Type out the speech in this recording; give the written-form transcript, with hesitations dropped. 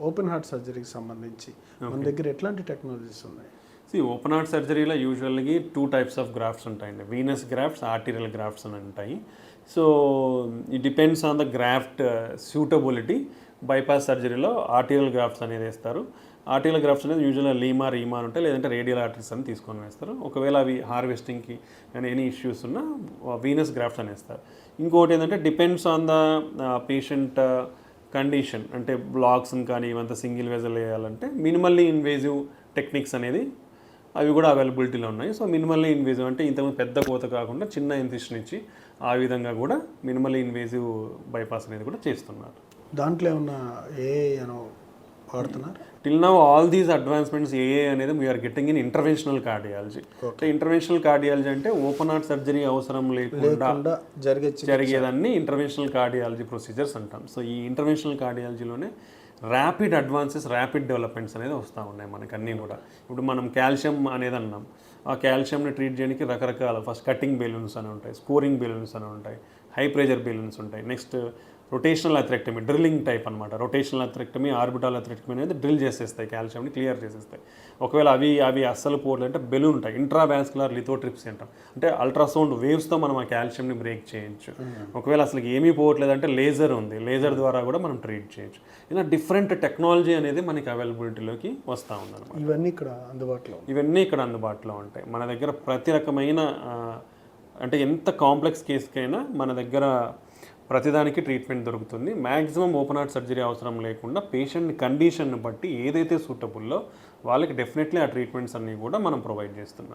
Open heart సర్జరీకి సంబంధించి మన దగ్గర ఎట్లాంటి టెక్నాలజీస్ ఉన్నాయి? ఓపెన్ హార్ట్ సర్జరీలో యూజువల్గా 2 types ఆఫ్ గ్రాఫ్ట్స్ ఉంటాయండి. వీనస్ గ్రాఫ్ట్స్, ఆర్టీరియల్ గ్రాఫ్ట్స్ అని ఉంటాయి. So it depends on the graft suitability. Bypass సర్జరీలో ఆర్టీరియల్ గ్రాఫ్ట్స్ అనేది వేస్తారు. ఆర్టీరియల్ గ్రాఫ్ట్స్ అనేది యూజువల్గా లీమా అని ఉంటాయి, లేదంటే రేడియల్ ఆర్టరీస్ అని తీసుకొని వేస్తారు. ఒకవేళ అవి హార్వెస్టింగ్కి కానీ ఎనీ ఇష్యూస్ ఉన్నా వీనస్ గ్రాఫ్ట్స్ అని వేస్తారు. ఇంకోటి ఏంటంటే depends on the patient condition, అంటే బ్లాక్స్ని కానీ ఇవంతా సింగిల్ వెజల్ వేయాలంటే మినిమల్లీ ఇన్వేజివ్ టెక్నిక్స్ అనేది అవి కూడా అవైలబిలిటీలో ఉన్నాయి. సో మినిమల్లీ ఇన్వేజివ్ అంటే ఇంతకుముందు పెద్ద కోత కాకుండా చిన్న ఇన్సిషన్ ఇచ్చి ఆ విధంగా కూడా మినిమల్లీ ఇన్వేజివ్ బైపాస్ అనేది కూడా చేస్తున్నారు. దాంట్లో ఏమన్నా ఏ వాడుతున్నారు? Till now all these advancements అనేది we are getting in interventional cardiology. అంటే ఇంటర్వెన్షనల్ కార్డియాలజీ అంటే ఓపెన్ హార్ట్ సర్జరీ అవసరం లేకుండా జరిగేదాన్ని ఇంటర్వెన్షనల్ కార్డియాలజీ ప్రొసీజర్స్ అంటాం. సో ఈ ఇంటర్వెన్షనల్ కార్డియాలజీలోనే ర్యాపిడ్ అడ్వాన్సెస్, ర్యాపిడ్ డెవలప్మెంట్స్ అనేది వస్తూ ఉన్నాయి మనకు అన్నీ కూడా. ఇప్పుడు మనం కాల్షియం అనేది అన్నాం. ఆ కాల్షియంని ట్రీట్ చేయడానికి రకరకాల ఫస్ట్ కటింగ్ బెలూన్స్ అని ఉంటాయి, స్కోరింగ్ బెలూన్స్ అని ఉంటాయి, హై ప్రెషర్ బెలూన్స్ ఉంటాయి. నెక్స్ట్ రొటేషనల్ అథ్రెక్టమీ, డ్రిల్లింగ్ టైప్ అనమాట. రొటేషనల్ అథ్రెక్టమీ, ఆర్బిటాల్ అథ్రెక్టమీ అనేది డ్రిల్ చేసేస్తాయి, కాల్షియంని క్లియర్ చేసేస్తాయి. ఒకవేళ అవి అస్సలు పోవాలంటే బెలూన్ ఉంటాయి, ఇంట్రావాస్కులర్ లిథోట్రిప్సీ అంటాం. అంటే అల్ట్రాసౌండ్ వేవ్స్తో మనం ఆ కాల్షియంని బ్రేక్ చేయొచ్చు. ఒకవేళ అసలు ఏమీ పోవట్లేదంటే లేజర్ ఉంది, లేజర్ ద్వారా కూడా మనం ట్రీట్ చేయొచ్చు. ఇలా డిఫరెంట్ టెక్నాలజీ అనేది మనకి అవైలబిలిటీలోకి వస్తూ ఉందన్నమాట. ఇవన్నీ ఇక్కడ అందుబాటులో ఉంటాయి మన దగ్గర. ప్రతి రకమైన అంటే ఎంత కాంప్లెక్స్ కేసుకైనా మన దగ్గర ప్రతిదానికి ట్రీట్మెంట్ దొరుకుతుంది. మ్యాక్సిమం ఓపెన్ హార్ట్ సర్జరీ అవసరం లేకుండా పేషెంట్ కండిషన్ని బట్టి ఏదైతే సూటబుల్లో వాళ్ళకి డెఫినెట్లీ ఆ ట్రీట్మెంట్స్ అన్నీ కూడా మనం ప్రొవైడ్ చేస్తున్నాం.